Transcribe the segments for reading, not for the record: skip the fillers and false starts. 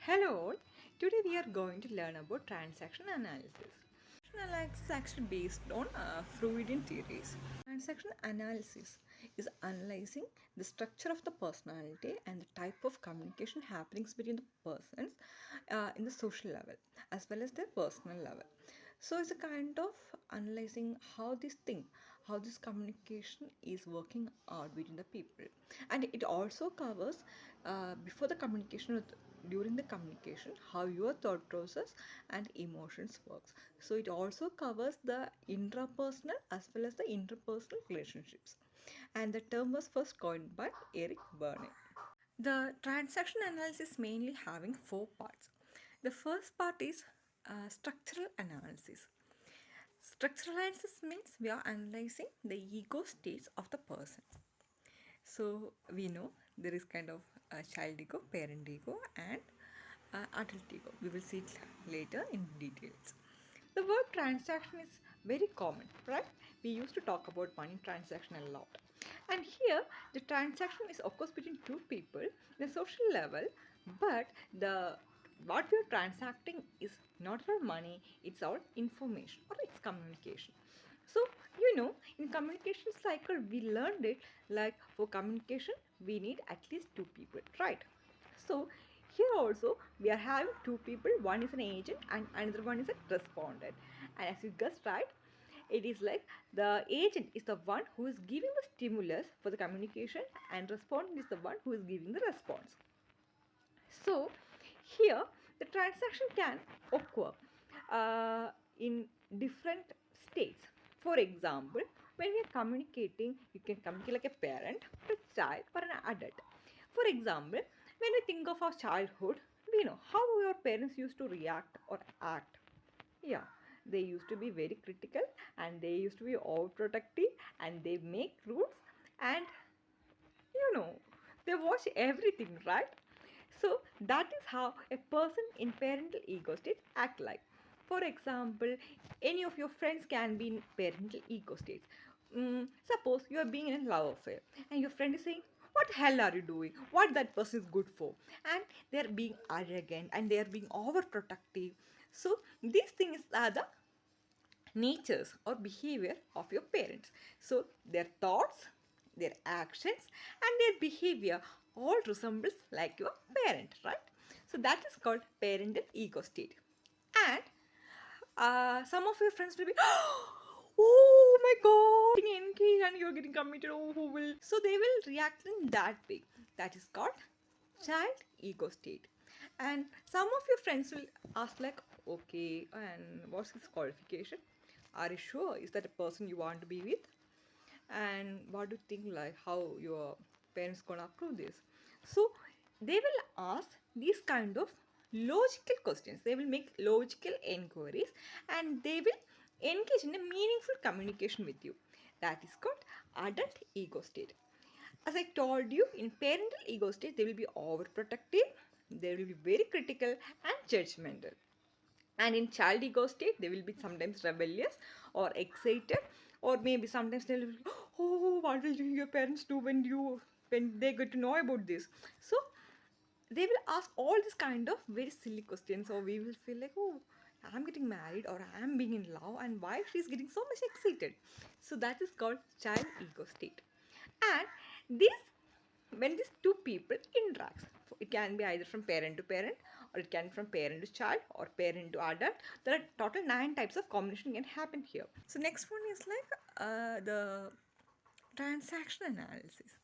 Hello all. Today we are going to learn about transaction analysis. Transaction analysis is actually based on Freudian theories. Transaction analysis is analyzing the structure of the personality and the type of communication happenings between the persons in the social level as well as their personal level. So it's a kind of analyzing how this thing, how this communication is working out between the people, and it also covers before the communication or during the communication how your thought process and emotions works. So it also covers the intrapersonal as well as the interpersonal relationships, and the term was first coined by Eric Berne. The transaction analysis mainly having four parts. The first part is structural analysis. Structural analysis means we are analyzing the ego states of the person. So we know there is kind of a child ego, parent ego, and adult ego. We will see it later in details. The word transaction is very common, right? We used to talk about money transaction a lot. And here, the transaction is of course between two people in a social level, but the what we are transacting is not for money, it's our information or it's communication. So, in communication cycle, we learned it like for communication, we need at least two people, right? So, here also we are having two people, one is an agent and another one is a respondent. And as you guessed right, it is like the agent is the one who is giving the stimulus for the communication and respondent is the one who is giving the response. So, here the transaction can occur in different states. For example, when we are communicating, you can communicate like a parent, a child, or an adult. For example, when we think of our childhood, we know how our parents used to react or act. Yeah, they used to be very critical and they used to be overprotective and they make rules and you know they watch everything, right? So that is how a person in parental ego state act like. For example, any of your friends can be in parental ego states. Suppose you are being in a love affair and your friend is saying, what the hell are you doing, what that person is good for, and they are being arrogant and they are being overprotective. So these things are the natures or behavior of your parents. So their thoughts, their actions, and their behavior all resembles like your parent, right? So that is called parental ego state. And some of your friends will be, oh my god, getting engaged and you're getting committed. Oh, who will? So they will react in that way. That is called child ego state. And some of your friends will ask like, okay, and what's his qualification? Are you sure? Is that a person you want to be with? And what do you think, like how your parents gonna approve this? So they will ask these kind of logical questions. They will make logical inquiries and they will engage in a meaningful communication with you. That is called adult ego state. As I told you, in parental ego state, they will be overprotective, they will be very critical and judgmental. And in child ego state, they will be sometimes rebellious or excited, or maybe sometimes they'll be, oh, what will your parents do when they get to know about this? So they will ask all this kind of very silly questions, or we will feel like, oh, I'm getting married or I'm being in love, and why she's getting so much excited. So that is called child ego state. And this when these two people interacts, it can be either from parent to parent, or it can be from parent to child, or parent to adult. There are total 9 types of combination can happen here. So next one is like the transaction analysis.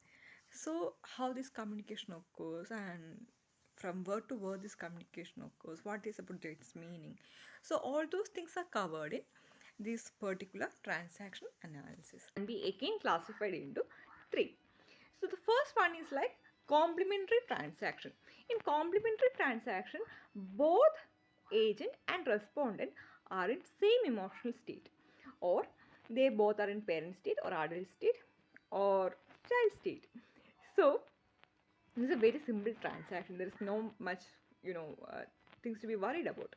So how this communication occurs, and from word to word this communication occurs, what is about its meaning. So all those things are covered in this particular transaction analysis and be again classified into three. So the first one is like complementary transaction. In complementary transaction, both agent and respondent are in same emotional state, or they both are in parent state or adult state or child state. So this is a very simple transaction. There is no much things to be worried about.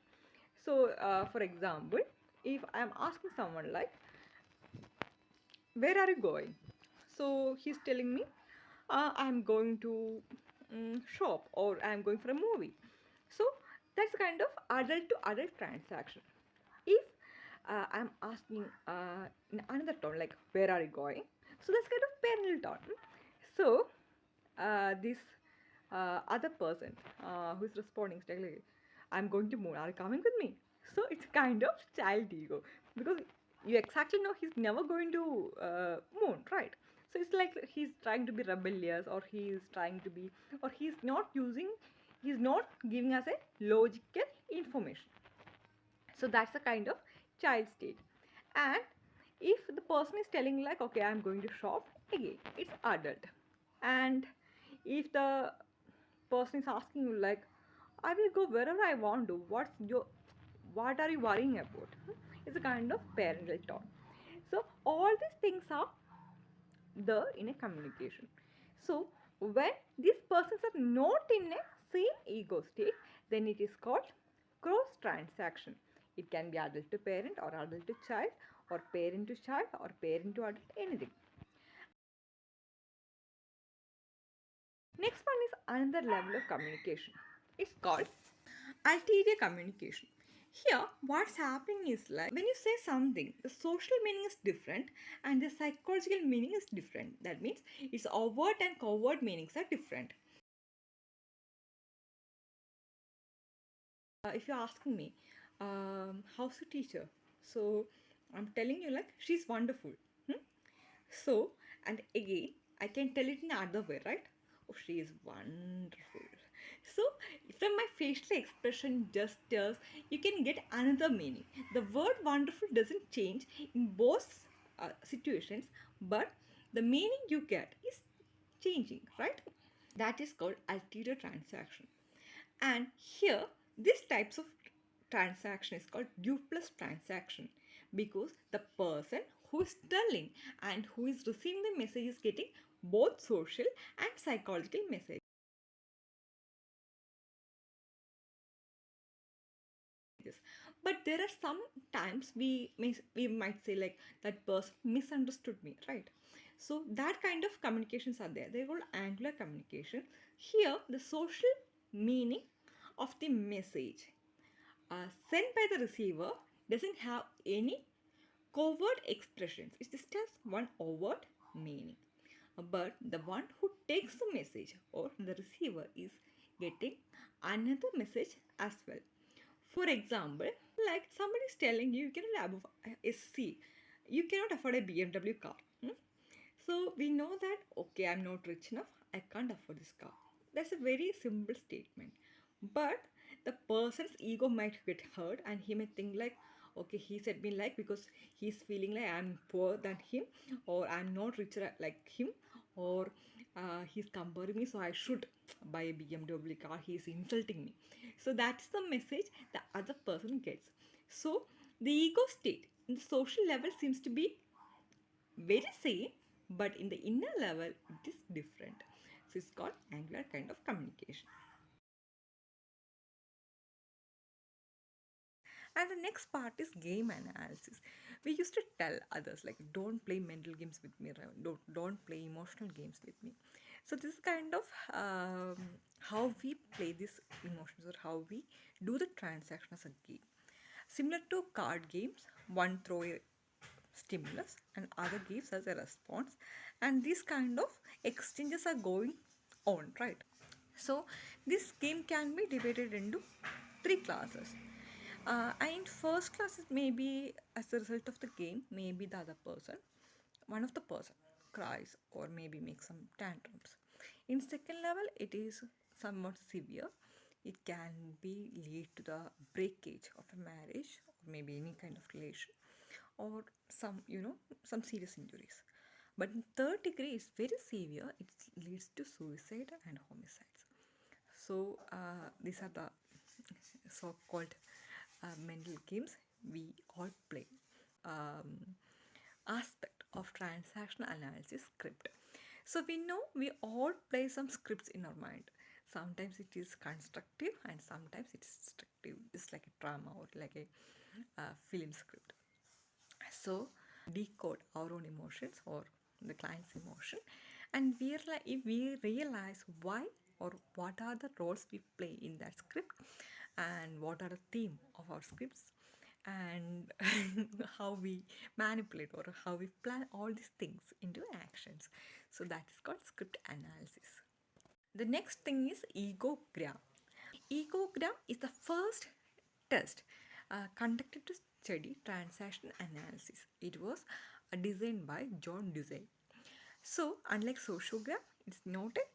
So for example, if I am asking someone like, where are you going? So he's telling me, I'm going to shop or I'm going for a movie. So that's kind of adult to adult transaction. If I'm asking in another tone, like where are you going? So that's kind of parental tone. So this other person who's responding is telling, I'm going to moon, are you coming with me? So it's kind of child ego, because you exactly know he's never going to moon, right? So it's like he's trying to be rebellious, or he's trying to be, or he's not giving us a logical information. So that's a kind of child state. And if the person is telling like, okay, I'm going to shop, again it's adult. And if the person is asking you like, I will go wherever I want to, what are you worrying about? It's a kind of parental tone. So all these things are the in a communication. So when these persons are not in a same ego state, then it is called cross transaction. It can be adult to parent, or adult to child, or parent to child, or parent to adult, anything. Next one is another level of communication. It's called ulterior communication. Here, what's happening is like when you say something, the social meaning is different and the psychological meaning is different. That means its overt and covert meanings are different. If you're asking me, how's your teacher? So I'm telling you like she's wonderful. Hmm? So, and again, I can tell it in another way, right? Oh, she is wonderful. So, from my facial expression, gestures, you can get another meaning. The word wonderful doesn't change in both situations, but the meaning you get is changing, right? That is called ulterior transaction. And here, these types of transaction is called dupless transaction, because the person who is telling and who is receiving the message is getting both social and psychological messages. But there are some times we might say like that person misunderstood me, right? So that kind of communications are there. They're called angular communication. Here, the social meaning of the message sent by the receiver doesn't have any covert expressions. It just has one overt meaning. But the one who takes the message, or the receiver, is getting another message as well. For example, like somebody is telling you, you cannot have a C, you cannot afford a BMW car. So we know that, okay, I'm not rich enough, I can't afford this car. That's a very simple statement. But the person's ego might get hurt, and he may think like, okay, he said me like because he's feeling like I'm poor than him, or I'm not richer like him, or he's comparing me, so I should buy a BMW car. He's insulting me. So that's the message the other person gets. So the ego state in the social level seems to be very same, but in the inner level it is different. So it's called angular kind of communication. And the next part is game analysis. We used to tell others like, don't play mental games with me, right? Don't play emotional games with me. So this is kind of how we play these emotions, or how we do the transaction as a game. Similar to card games, one throw a stimulus and other gives us a response, and these kind of exchanges are going on, right? So this game can be divided into three classes. And first class is maybe as a result of the game, maybe the other person, one of the person cries or maybe makes some tantrums. In second level, it is somewhat severe. It can be lead to the breakage of a marriage, or maybe any kind of relation, or some serious injuries. But in third degree is very severe. It leads to suicide and homicides. So these are the so-called mental games we all play. Um, Aspect of transaction analysis script. So we know we all play some scripts in our mind. Sometimes it is constructive and sometimes it is destructive, just like a drama or like a film script. So decode our own emotions or the client's emotion, and if we realize why or what are the roles we play in that script, and what are the theme of our scripts, and how we manipulate or how we plan all these things into actions. So that is called script analysis. The next thing is egogram. Egogram is the first test conducted to study transaction analysis. It was designed by John Dewey. So, unlike sociogram, it's not a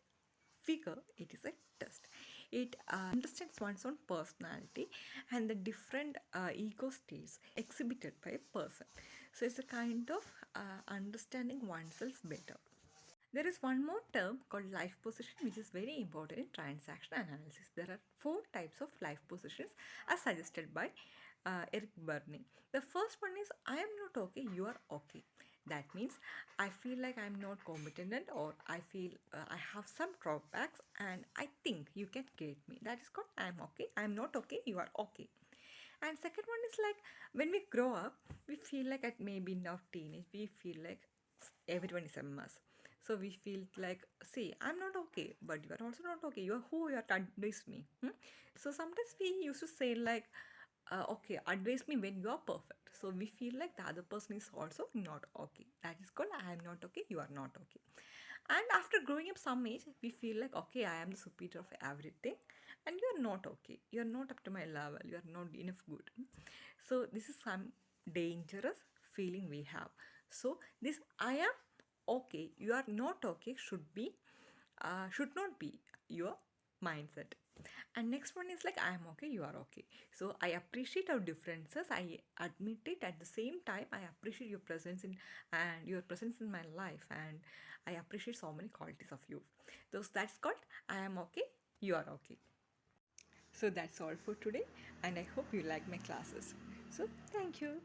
figure, it is a test. It understands one's own personality and the different ego states exhibited by a person. So, it's a kind of understanding oneself better. There is one more term called life position, which is very important in transaction analysis. There are four types of life positions as suggested by Eric Berne. The first one is I am not okay, you are okay. That means I feel like I'm not competent, or I feel I have some drawbacks and I think you can get me. That is called I'm okay. I'm not okay, you are okay. And second one is like when we grow up, we feel like at maybe now teenage, we feel like everyone is a mess. So we feel like, see, I'm not okay, but you are also not okay. You are who you are to advise me. So sometimes we used to say like, okay, advise me when you are perfect. So we feel like the other person is also not okay. That is called I am not okay, you are not okay. And after growing up some age, we feel like, okay, I am the superior of everything, and you are not okay. You are not up to my level. You are not enough good. So this is some dangerous feeling we have. So this I am okay, you are not okay should not be your mindset. And next one is like I am okay, you are okay. So I appreciate our differences, I admit it. At the same time, I appreciate your presence in and your presence in my life, and I appreciate so many qualities of you. Those That's called I am okay, you are okay. So that's all for today, and I hope you like my classes. So thank you.